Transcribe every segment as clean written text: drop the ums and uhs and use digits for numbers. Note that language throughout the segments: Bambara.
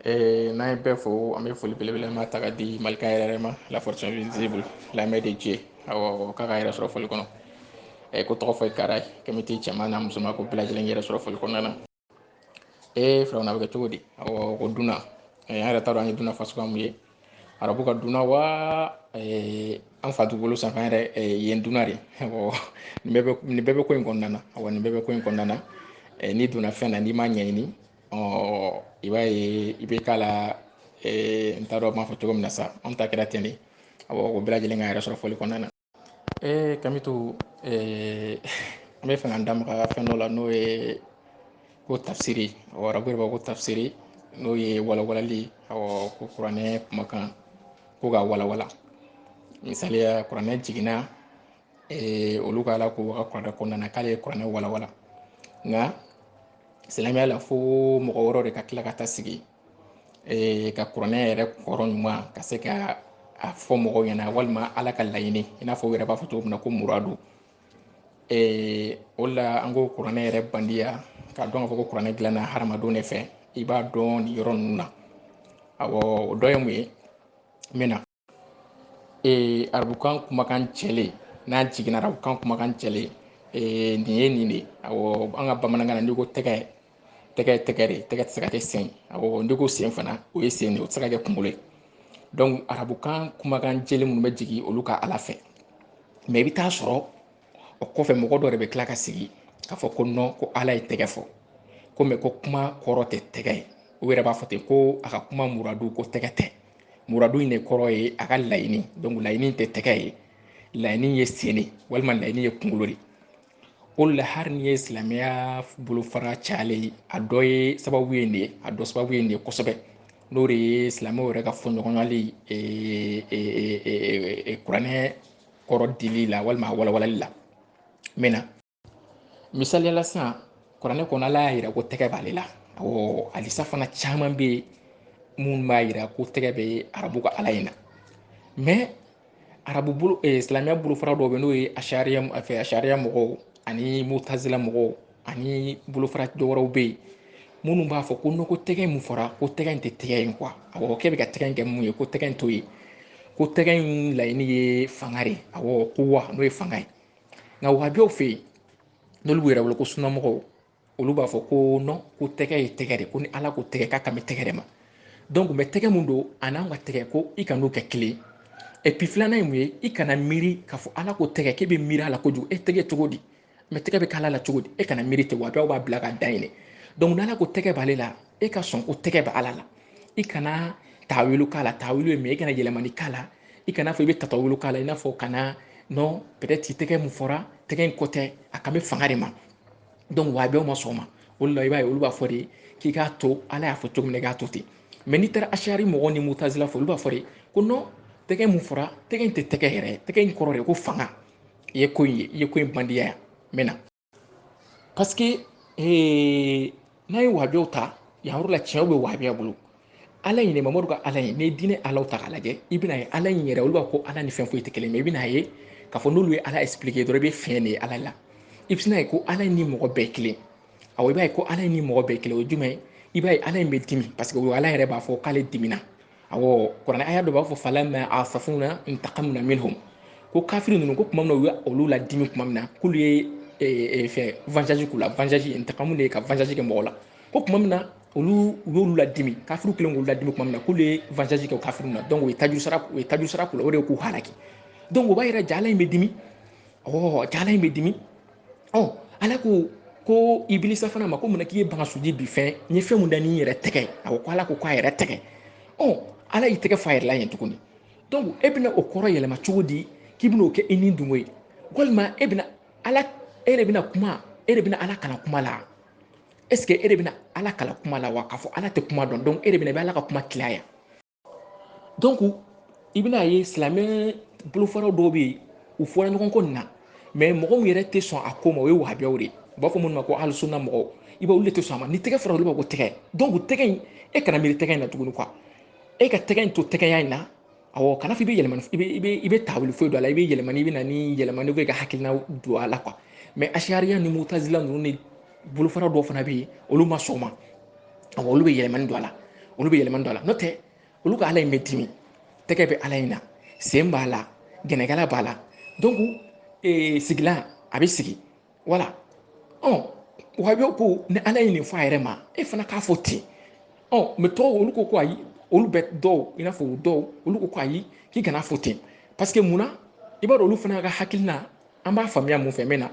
N'an ye bɛɛ fo an bɛ foli belebelema ta ka di malika yɛrɛ ma la fortune visible lamɛn de dieu awɔ k'a ka yɛrɛ sɔrɔ foli kɔnɔ ko tɔgɔ fɔ kara ye kɛmɛ tɛ cɛman n'a musoman ko bɛɛ lajɛlen yɛrɛ sɔrɔ foli kɔnɔna na filaw na bɛ kɛ cogo di awɔ ko duna an yɛrɛ t'a dɔn an ye duna fasuguya mun ye arabu ka duna wa an fa dugukolo sanfɛ an yɛrɛ yen duna de awɔ nin bɛɛ bɛ ko in kɔnɔna na awɔ nin bɛɛ bɛ ko in kɔnɔna na n'i donna fɛn na n'i m'a ɲɛɲini i b'a ye i bɛ k'a la n t'a dɔn n b'a fɔ cogo min na sa anw ta kɛra ten de awɔ o bɛɛ lajɛlen ka yɛrɛ sɔrɔ foli kɔnɔna na kami to an bɛ fɛ k'an da maga fɛn dɔ la n'o ye ko tafsiri awɔ arabu yɛrɛ b'a fɔ ko tafsiri n'o ye walawalali awɔ ko kuranɛ kumakan ko ka walawala misaliya kuranɛ jiginna olu ka ala ko ka kuranɛ kɔnɔna na k'ale ye kuranɛ walawala nka silamɛya la fo mɔgɔ wɛrɛw de ka tila ka taa sigi ka kuranɛ yɛrɛ kɔrɔ ɲuman ka se ka a fɔ mɔgɔw ɲɛna walima ala ka laɲini i n'a fɔ u yɛrɛ b'a fɔ cogo min na ko muradu o la an ko kuranɛ yɛrɛ bandiya k'a dɔn k'a fɔ ko kuranɛ dilanna hadamadenw de fɛ i b'a dɔn nin yɔrɔ ninnu na awɔ o dɔ ye mun ye n bɛ na arabukan kumakan cɛlen n'a jiginna arabukan kumakan cɛlen nin ye nin de awɔ an ka bamanankan na n'i ko tɛgɛ tɛgɛ tɛgɛ de tɛgɛ tɛ se ka kɛ sen awɔ n'i ko sen fana o ye sen de o tɛ se ka kɛ kunkolo ye donc arabukan kumakan jɛlen minnu bɛ jigin olu ka ala fɛ mɛ i bɛ taa sɔrɔ o kɔfɛ mɔgɔ dɔ de bɛ tila ka sigi k'a fɔ ko non ko ala ye tɛgɛ fɔ ko mɛ ko kuma kɔrɔ tɛ tɛgɛ ye u yɛrɛ b'a fɔ ten ko a ka kuma muradu ko tɛgɛ tɛ muradu in de kɔrɔ ye a ka laɲini donc laɲini tɛ tɛgɛ ye laɲini ye sen de walima laɲini ye kunkolo de o de la hali ni ye silamɛya bolofara cayalen a dɔ ye sababu ye nin ye a dɔ sababu ye nin ye kosɛbɛ n'o de ye silamɛw yɛrɛ ka fɔɲɔgɔnyali kuranɛ kɔrɔ dili la walima a walawalali la n bɛ na misaliya la sisan kuranɛ kɔnɔ ala y'a yira ko tɛgɛ b'ale la awɔ halisa fana caman bɛ yen minnu b'a yira ko tɛgɛ bɛ arabu ka ala in na mɛ arabu bolo silamɛya bolofara dɔw bɛ n'o ye asariya mɔgɔw ani mutazila mɔgɔw ani bolofara dɔ wɛrɛw bɛ yen minnu b'a fɔ ko ko tɛgɛ in mun fɔra ko tɛgɛ in tɛ tɛgɛ in kuwa awɔ k'e bɛ ka tɛgɛ in kɛ mun ye ko tɛgɛ in t'o ye ko tɛgɛ in laɲini ye fanga de awɔ ko wa n'o ye fanga ye nka wahabiyaw fɛ yen n'olu b'u yɛrɛ wele ko sunamɔgɔw olu b'a fɔ ko non ko tɛgɛ ye tɛgɛ de ko ni ala ko tɛgɛ k'a kan bɛ tɛgɛ de ma donc mɛ tɛgɛ mun don a n'an ka tɛgɛ ko i ka n'o kɛ kelen et puis filanan ye mun ye i kana miiri k'a fɔ ala ko tɛgɛ k'e bɛ miiri a la kojugu e tɛgɛ cogo di mɛ tɛgɛ bɛ k'ala la cogo di e kana miiri ten wabiyaw b'a bila ka da yɛlɛ donc n'ala ko tɛgɛ b'ale la e ka sɔn ko tɛgɛ bɛ ala la i kana tawilu k'a la tawilu ye min i kana yɛlɛmani k'a la i kana fɔ i bɛ tatawilu k'a la i n'a fɔ kana non peut-être tɛgɛ mun fɔra tɛgɛ in kɔ tɛ a kan bɛ fanga de ma donc wabiyaw ma sɔn o ma o de la i b'a ye olu b'a fɔ de k'i k'a to ala y'a fɔ cogo min na i k'a to ten mɛ n'i taara asiyari mɔgɔw ni mutazila fɔ olu b'a fɔ de ko non tɛgɛ mun fɔra tɛgɛ in tɛ tɛgɛ yɛrɛ ye tɛgɛ in kɔrɔ de ko fanga i ye ko in ye i ye ko in bandiya yan n bɛ na parce que n'a ye wahabiyaw ta yan yɔrɔ la tiɲɛw bɛ wahabiya bolo ala in de mamadu ka ala in n'i ye diinɛ alaw ta k'a lajɛ i bɛna ye ala in yɛrɛ olu b'a fɔ ko ala ni fɛn foyi tɛ kelen mɛ i bɛna ye k'a fɔ n'olu ye ala expliquer dɔrɔn i bɛ fiɲɛ de ye ala la i bɛ sina ye ko ala in ni mɔgɔ bɛɛ ye kelen awɔ i b'a ye ko ala in ni mɔgɔ bɛɛ ye kelen o ye jumɛn ye i b'a ye ala in bɛ dimi parce que o ala yɛrɛ b'a fɔ k'ale dimina awɔ kuranɛ aya dɔ b'a fɔ falamma asafuna intaqamna minhum ko kafiri ninnu ko tuma min na u ye olu la dimi tuma min na k'olu ye fɛn vengeance k'u la vengeance intaqamu de ye ka vengeance kɛ mɔgɔ la ko tuma min na olu u y'olu ladimi kafiriw kɛlen k'olu ladimi tuma min na k'olu ye vengeance kɛ kafiriw na donc u ye tajuru sara k'u la o de ye k'u halaki donc o b'a yira ja ala in bɛ dimi awɔ ja ala in bɛ dimi ɔ ala ko ibilisa fana ma ko mun na k'i ye bagasoji bi fɛn n ye fɛn mun da n'i yɛrɛ tɛgɛ awɔ ko ala ko k'a yɛrɛ tɛgɛ ala y'i tɛgɛ fa a yɛrɛ la yen tuguni donc e bɛna o kɔrɔ yɛlɛma cogo di k'i bɛna o kɛ i ni dungo ye walima e bɛna ala e de bɛna kuma e de bɛna ala kalan kuma la est ce que e de bɛna ala kalan kuma la wa k'a fɔ ala tɛ kuma dɔn donc e de bɛna i bɛ ala ka kuma tilaya donc i bɛna ye silamɛ bolofaraw dɔw bɛ yen u fɔra ɲɔgɔn kɔ nin na mɛ mɔgɔ min yɛrɛ tɛ sɔn a ko ma o ye wahabiyaw de ye u b'a fɔ minnu ma ko alisuna mɔgɔw i b'a olu de tɛ sɔn a ma ni tɛgɛ fɔra olu b'a ko tɛgɛ donc tɛgɛ in e kana miiri tɛgɛ in na tuguni quoi e ka tɛgɛ in to tɛgɛya in na awɔ kana fɔ i bɛ yɛlɛmani i bɛ taabolo foyi don a la i bɛ yɛlɛmani i bɛ na ni yɛlɛmani i ka hakilina don a la quoi mɛ asariya ni mutazila ninnu ni bolofara dɔw fana bɛ yen olu ma sɔn o ma awɔ olu bɛ yɛlɛmani don a la olu bɛ yɛlɛma dɔ la n'o tɛ olu ka ala in bɛ dimi tɛgɛ bɛ ala in na sen b'a la gɛnɛgala b'a la donc sigilan a bɛ sigi wala wa bɛ ko ni ala ye nin fɔ a yɛrɛ ma e fana k'a fɔ ten mɛ tɔw olu ko ayi olu bɛ dɔw i n'a fɔ dɔw olu ko ayi k'i kana fɔ ten parce que munna i b'a dɔn olu fana ka hakilina an b'a faamuya mun fɛ mɛ na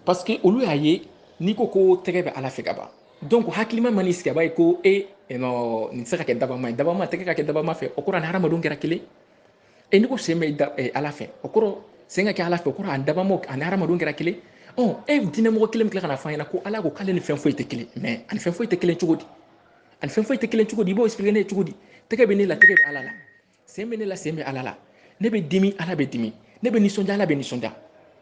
parce que olu y'a ye n'i ko ko tɛgɛ bɛ ala fɛ ka ban donc hakilima man'i sigi a b'a ye ko nin tɛ se ka kɛ dabama ye dabama tɛgɛ ka kɛ dabama fɛ o kɔrɔ ani hadamadenw kɛra kelen n'i ko sen bɛ ala fɛ o kɔrɔ sen ka kɛ ala fɛ o kɔrɔ ani dabama ani hadamadenw kɛra kelen diinɛmɔgɔ kelen bɛ tila ka na fɔ an ɲɛna ko ala ko k'ale ni fɛn foyi tɛ kelen mɛ ani fɛn foyi tɛ kelen cogo di ani fɛn foyi tɛ kelen cogo di i b'o expliquer ne ye cogo di tɛgɛ bɛ ne la tɛgɛ bɛ ala la sen bɛ ne la sen bɛ ala la ne bɛ dimi ala bɛ dimi ne bɛ nisɔndiya ala bɛ nisɔndiya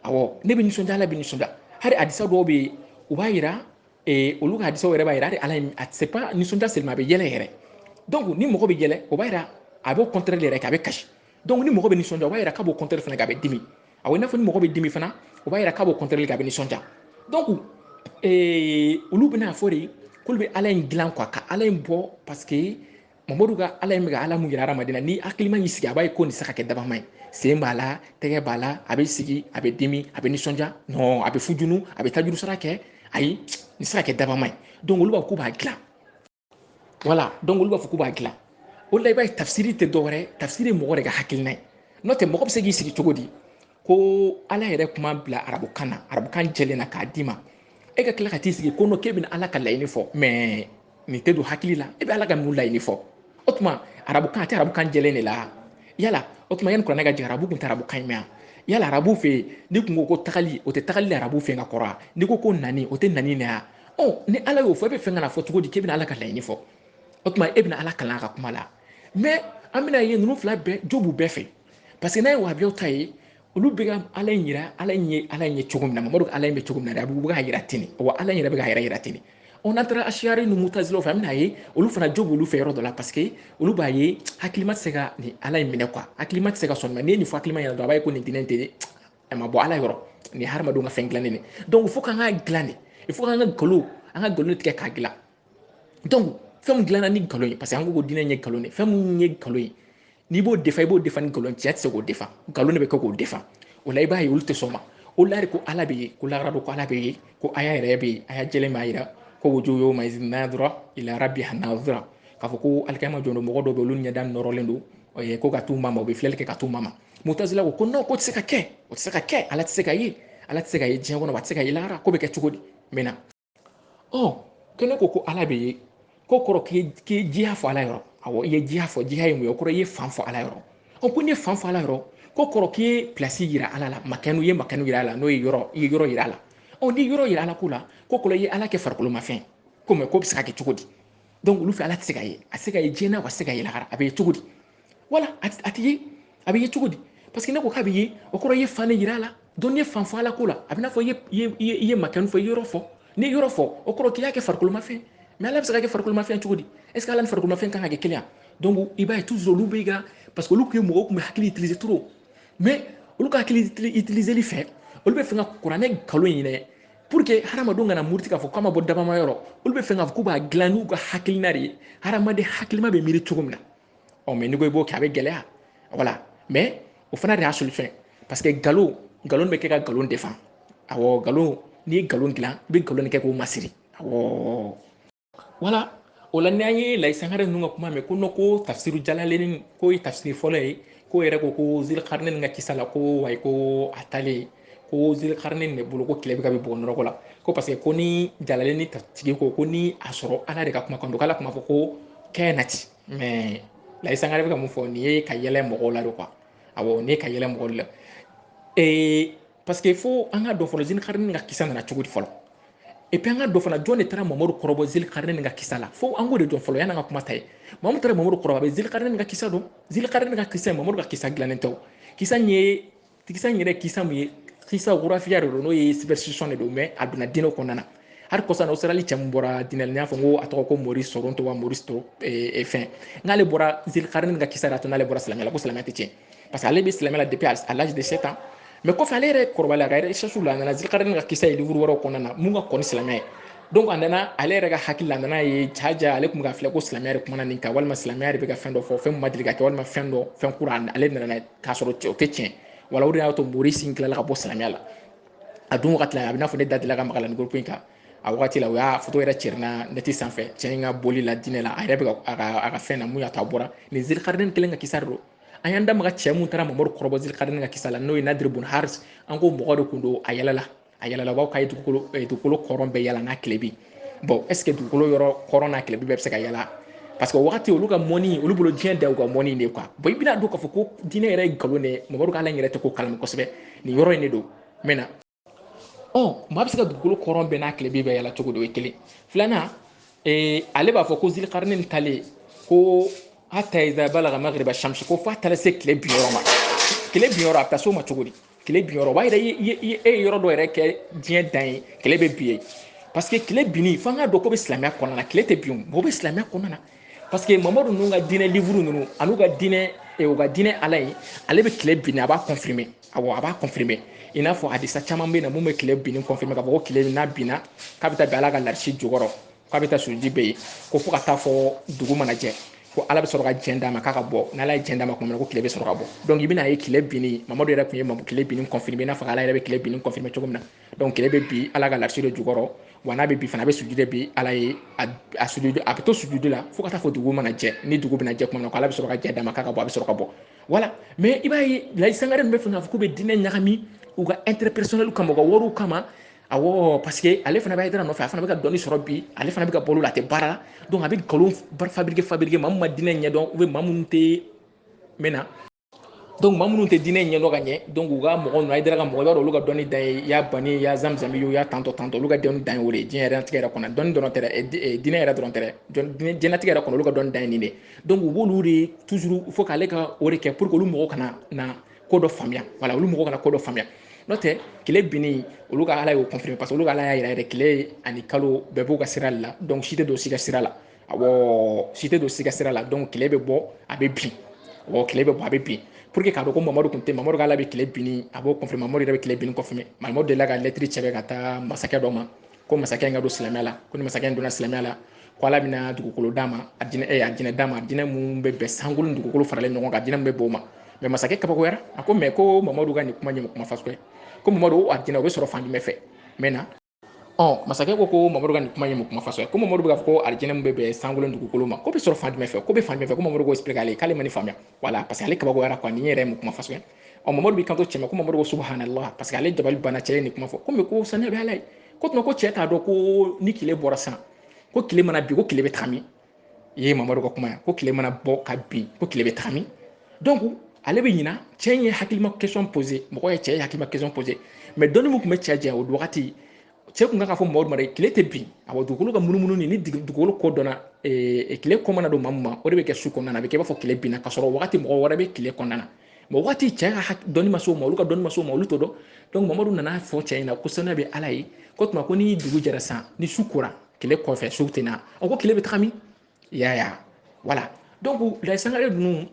awɔ ne bɛ nisɔndiya ala bɛ nisɔndiya hali adisa dɔw bɛ yen u b'a yira olu ka hadisaw yɛrɛ b'a yira hali ala c'est pas nisɔndiya seulement a bɛ yɛlɛ yɛrɛ donc ni mɔgɔ bɛ yɛlɛ o b'a yira a b'o contraire yɛrɛ kɛ a bɛ kasi donc ni mɔgɔ bɛ nisɔndiya o b'a yira k'a b'o contraire fana kɛ a bɛ dimi awɔ i n'a fɔ ni mɔgɔ bɛ dimi fana o b'a yira k'a b'o contraire kɛ a bɛ nisɔndiya donc olu bɛna fɔ de k'olu bɛ ala in dilan quoi ka ala in bɔ parce que mamadu ka ala in bɛ ka ala mun yira hadamaden na ni hakilima y'i sigi a b'a ye ko nin tɛ se ka kɛ dabama ye sen b'a la tɛgɛ b'a la a bɛ sigi a bɛ dimi a bɛ nisɔndiya non a bɛ fujunu a bɛ tajuru sara kɛ ayi nin tɛ se ka kɛ dabama ye donc olu b'a fɔ k'u b'a dilan voilà donc olu b'a fɔ k'u b'a dilan o de la i b'a ye tafsiri tɛ dɔwɛrɛ tafsiri ye mɔgɔ de ka hakilina ye n'o tɛ mɔgɔ bɛ se k'i sigi cogo di ko ala yɛrɛ kuma bila arabukan na arabukan jɛlen na k'a d'i ma e ka tila ka t'i sigi ko n'o k'e bɛna ala ka laɲini fɔ mais nin tɛ don hakili la e bɛ ala ka mun laɲini fɔ o tuma arabukan a tɛ arabukan jɛlen de la yala o tuma yanni kuranɛ ka jigin arabu tun tɛ arabukan in mɛn yala arabu fɛ yen n'i kun ko ko tagali o tɛ tagali arabu fɛ yen ka kɔrɔ n'i ko ko nani o tɛ nani na ni ala y'o fɔ e bɛ fɛn ka na fɔ cogo di k'e bɛna ala ka laɲini fɔ o tuma e bɛna ala kalan a ka kuma la mais an bɛna ye ninnu fila bɛɛ jo b'u bɛɛ fɛ parce que n'a ye wahabiyaw ta ye olu bɛ ka ala in yira ala in ye cogo min na mamadu ala in bɛ cogo min na a bɛ ka yira ten wa ala in yɛrɛ bɛ ka yira ten n'an taara asiyari ni mutazilaw fɛ an bɛna ye olu fana jo b'olu fɛ yɔrɔ dɔ la parce que olu b'a ye hakilima tɛ se ka nin ala in minɛ quoi hakilima tɛ se ka sɔn mais n'i ye nin fɔ hakilima ɲɛna dɔrɔn a b'a ye ko nin diinɛ tɛ a ma bɔ ala yɔrɔ nin ye hadamadenw ka fɛn dilannen de donc fo k'an ka dilan de il faut k'an ka nkalon tigɛ k'a dilan donc fɛn min dilanna ni nkalon ye parce que an ko ko diinɛ ye nkalon de fɛn min ye nkalon ye n'i b'o defa i b'o defa ni nkalon tiɲɛ tɛ se k'o defa nkalon de bɛ kɛ k'o defa o la i b'a ye olu tɛ sɔn ma o la de ko ala bɛ yen ko lahara don ko ala bɛ yen ko aya yɛrɛ bɛ yen aya jɛlen b'a yira ko wujuhu yawma idhin nadira ila rabbiha nadira k'a fɔ ko alikiyama jɔn don mɔgɔ dɔw bɛ olu ɲɛda nɔrɔlen don ko ka t'u mama u bɛ filɛli kɛ ka t'u mama mutazila ko non ko tɛ se ka kɛ o tɛ se ka kɛ ala tɛ se ka ye ala tɛ se ka ye diɲɛ kɔnɔ wa a tɛ se ka ye lahara ko bɛ kɛ cogo di mɛ na kɛnɛ ko ala bɛ yen ko kɔrɔ k'i jiya fɔ ala yɔrɔ awɔ i ye jiya fɔ jiya ye mun ye o kɔrɔ i ye fan fɔ ala yɔrɔ ko n'i ye fan fɔ ala yɔrɔ ko kɔrɔ k'i ye pilasi yira ala la makɛnu ye makɛnu yira ala n'o ye yɔrɔ i ye yɔrɔ yira ala ni yɔrɔ yira ala ko la ko kɔrɔ i ye ala kɛ farikolo mafɛn ko mɛ ko bɛ se ka kɛ cogo di donc olu fɛ ala tɛ se ka ye a tɛ se ka ye diɲɛ na wa a tɛ se ka ye lahara a bɛ ye cogo di wala a tɛ ye a bɛ ye cogo di parce que ne ko k'a bɛ ye o kɔrɔ i ye fan de yira ala donc n'i ye fan fɔ ala ko la a bɛ n'a fɔ i ye makɛnu fɔ i ye yɔrɔ fɔ n'i ye yɔrɔ fɔ o kɔrɔ k'i y'a kɛ farikolo mafɛn mais ala bɛ se ka kɛ farikolo mafɛn cogo di est ce que ala ni farikolo mafɛn kan ka kɛ kelen donc i b'a ye toujours olu bɛ ka parce que olu tun ye mɔgɔw tun bɛ hakili utiliser trop mais olu ka hakili utiliseli fɛ olu bɛ fɛ ka kuranɛ nkalon in dɛ pour que hadamadenw kana muruti k'a fɔ k'a ma bɔ dabama yɔrɔ olu bɛ fɛ k'a fɔ k'u b'a dilan n'u ka hakilina de ye hadamaden hakilima bɛ miiri cogo min na mais n'i ko i b'o kɛ a bɛ gɛlɛya voilà mais o fana de y'a solution ye parce que nkalon bɛ kɛ ka nkalon défend awɔ nkalon n'i ye nkalon dilan i bɛ nkalon de kɛ k'o masiri awɔ voilà o la n'an ye layi sangare ninnu ka kuma mɛn ko non ko tafsiru jalalenin k'o ye tafsiri fɔlɔ ye ko yɛrɛ ko zilkarnain ka kisa la ko wayi ko a talen ko zilkarnain de bolo ko tile bɛ ka bɛ bɔ nɔrɔgɔ la ko parce que ko ni jalalenin tigi ko ni a sɔrɔ ala de ka kumakan don k'ala kuma fɔ ko kɛ nati mais layi sangare bɛ ka mun fɔ nin ye ka yɛlɛ mɔgɔw la de quoi awɔ nin ye ka yɛlɛ mɔgɔw la parce que fo an ka dɔn fɔlɔ zilkarnain ka kisa nana cogo di fɔlɔ et puis an ka dɔn fana jɔn de taara mamadu kɔrɔbɔ zilkarnain ka kisa la fo an k'o de dɔn fɔlɔ yan'an ka kuma ta ye mamadu taara mamadu kɔrɔbɔ a bɛ zilkarnain ka kisa dɔn zilkarnain ka kisa ye mamadu ka kisa dilannen tɛ o kisa in yɛrɛ kisa mun ye kisa wurafiya de don n'o ye superstition de don mais a donna diinɛ kɔnɔna na hali kɔsan Australie cɛ min bɔra diinɛ la n y'a fɔ n ko a tɔgɔ ko Maurice Soronto wa Maurice fɛn n'ale bɔra zilkarnain ka kisa de a to n'ale bɔra silamɛya la ko silamɛya tɛ tiɲɛ parce que ale bɛ silamɛya la depuis à l'âge de 7 ans mais kɔfɛ ale yɛrɛ kɔrɔbalen a ka recherche la a nana zilkarnain ka kisa ye livre wɛrɛw kɔnɔna na mun ka kɔn ni silamɛya ye donc andana ale yɛrɛ ka hakili la nana ye jaja ale kun bɛ ka filɛ ko silamɛya de kumana nin kan walima silamɛya de bɛ ka fɛn dɔ fɔ fɛn min ma deli ka kɛ walima fɛn dɔ fɛn kura ale nana k'a sɔrɔ o tɛ tiɲɛ wala o de y'a to mori sin tilala ka bɔ silamɛya la a dun wagati la a bɛ n'a fɔ ne da delila ka maga la nin groupe in kan a wagati la o y'a foto yɛrɛ cɛrina neti sanfɛ cɛ in ka boli la diinɛ la a yɛrɛ bɛ a ka fɛn na mun y'a to a bɔra nin zilikarini kelen ka kisa de don an y'an da maga cɛ mun taara mamadu kɔrɔbɔ zilikarini ka kisa la n'o ye nadiri bun haris an ko mɔgɔ de kun don a yɛlɛla baw k'a ye dugukolo kɔrɔn bɛɛ yala n'a tile bi bon est ce que dugukolo yɔrɔ kɔrɔn n'a tile bi bɛɛ bɛ se ka yala parce que o wagati olu ka mɔni olu bolo diɲɛ da u ka mɔni de quoi bon i bɛna don k'a fɔ ko diinɛ yɛrɛ ye nkalon de ye mamadu k'ale yɛrɛ tɛ ko kalama kosɛbɛ nin yɔrɔ in de don n bɛ na maa bɛ se ka dugukolo kɔrɔn bɛɛ n'a tile bi bɛɛ yala cogo di o ye kelen filanan ale b'a fɔ ko zilikarini talen ko hata iza balaga magriba shamsi ko f'a taara se tile bin yɔrɔ ma tile bin yɔrɔ a bɛ taa s'o ma cogo di tile bin yɔrɔ o b'a yira e ye yɔrɔ dɔ yɛrɛ kɛ diɲɛ dan ye tile bɛ bin ye parce que tile binni f'an k'a dɔn ko bɛ silamɛya kɔnɔna na tile tɛ bin o bɛ silamɛya kɔnɔna na parce que mamadu ninnu ka diinɛ livre ninnu an'u ka diinɛ u ka diinɛ ala ye ale bɛ tile binni a b'a confirmer awɔ a b'a confirmer i n'a fɔ hadisa caman bɛ yen nɔ mun bɛ tile binni confirmer k'a fɔ ko tile n'a binna k'a bɛ taa bin ala ka larisi jukɔrɔ k'a bɛ taa suruji bɛ yen ko fo ka taa fɔ dugu mana jɛ ko ala bɛ sɔrɔ ka jɛn d'a ma k'a ka bɔ n'ala ye jɛn d'a ma tuma min na ko tile bɛ sɔrɔ ka bɔ donc i bɛna ye tile binni mamadu yɛrɛ tun ye tile binni confirmer i n'a fɔ ala yɛrɛ bɛ tile binni confirmer cogo min na donc tile bɛ bin ala ka larisi de jukɔrɔ wa n'a bɛ bin fana a bɛ sujudi bi ala ye a sujudi a bɛ to sujudi la fo ka taa fɔ dugu mana jɛ ni dugu bɛna jɛ tuma min na ko ala bɛ sɔrɔ ka jɛn d'a ma k'a ka bɔ a bɛ sɔrɔ ka bɔ voilà mais i b'a ye layi sangare min bɛ fɛ k'a fɔ k'u bɛ diinɛ ɲagami u ka intérêt personnel kama u ka wariw kama awɔ parce que ale fana b'a nɔfɛ a fana bɛ ka dɔnni sɔrɔ bi ale fana bɛ ka balo la a tɛ baara la donc a bɛ nkalon fabriquer maa min ma diinɛ ɲɛdɔn ou bien maa minnu tɛ mɛn na donc maa minnu tɛ diinɛ ɲɛdɔn ka ɲɛ donc u ka mɔgɔ ninnu a yɛrɛ ka mɔgɔ i b'a dɔn olu ka dɔnni dan ye ya bani ya zamzami ye ya tantɔ olu ka dɔnni dan ye o de ye diɲɛ yɛrɛ tigɛ yɛrɛ kɔnɔ dɔnni dɔrɔn tɛ dɛ diinɛ yɛrɛ dɔrɔn tɛ dɛ diɲɛlatigɛ yɛrɛ kɔnɔ olu ka dɔnni dan ye nin de donc u b'olu de toujours fo k'ale ka o de kɛ pour que olu mɔgɔw kana na ko dɔ faamuya voilà olu mɔgɔw kana ko dɔ faamuya n'o tɛ tile binni olu ka ala y'o confirmer parce que olu ka ala y'a yira yɛrɛ tile ani kalo bɛɛ b'u ka sira de la donc si tɛ don si ka sira la awɔ si tɛ don si ka sira la donc tile bɛ bɔ a bɛ bin awɔ tile bɛ bɔ a bɛ bin pour que k'a dɔn ko mamadu kun tɛ mamadu k'ala bɛ tile binni a b'o confirmer mamadu yɛrɛ bɛ tile binni confirmer mamadu delila ka lettre cɛbɛ ka taa masakɛ dɔ ma ko masakɛ in ka don silamɛya la ko ni masakɛ in donna silamɛya la ko ala bɛna dugukolo d'a ma a jinɛ d'a ma jinɛ mun bɛ bɛn sankolo ni dugukolo faralen ɲɔgɔn kan jinɛ min bɛ b'o ma mais masakɛ kabakoyara a ko mais ko mamadu ka nin kuma ɲɛ kuma fasugu ye ko mamadu a jinɛ o bɛ sɔrɔ fan jumɛn fɛ mɛ na masakɛ ko mamadu ka nin kuma ye mun kuma fasugu ye ko mamadu bɛ k'a fɔ ko alijinɛ min bɛ bɛn sankolo ni dugukolo ma ko bɛ sɔrɔ fan jumɛn fɛ ko bɛ fan jumɛn fɛ ko mamadu k'o expliquer ale k'ale ma nin faamuya voilà parce que ale kabakoyara quoi nin yɛrɛ ye mun kuma fasugu ye mamadu b'i kanto cɛ ma ko mamadu ko subhanallah parce que ale dabali banna cɛ ye nin kuma fɔ ko mais ko sani bɛ ala ye ko tuma ko cɛ t'a dɔn ko ni tile bɔra san ko tile mana bin ko tile bɛ taga min i ye mamadu ka kuma ye ko tile mana bɔ ka bin ko tile bɛ taga min donc ale bɛ ɲina cɛ in ye hakilima question poser mɔgɔ ye cɛ ye hakilima question poser mais dɔnni min tun bɛ cɛ jɛ o wagati cɛ kun kan ka fɔ mɔgɔw ma de tile tɛ bin awɔ dugukolo ka munumunu ni dugukolo kɔ dɔnna tile kɔ mana don maa min ma o de bɛ kɛ su kɔnɔna na a bɛ kɛ i b'a fɔ tile binna ka sɔrɔ wagati mɔgɔ wɛrɛ bɛ tile kɔnɔna na mais wagati cɛ ka dɔnni ma s'o ma olu ka dɔnni ma s'o ma olu t'o dɔn donc mamadu nana fɔ cɛ in na ko sanu bɛ ala ye ko tuma ko ni dugu jɛra san ni su kora tile kɔfɛ su tɛ na o ko tile bɛ taga min i y'a ye voilà donc layi sangare ninnu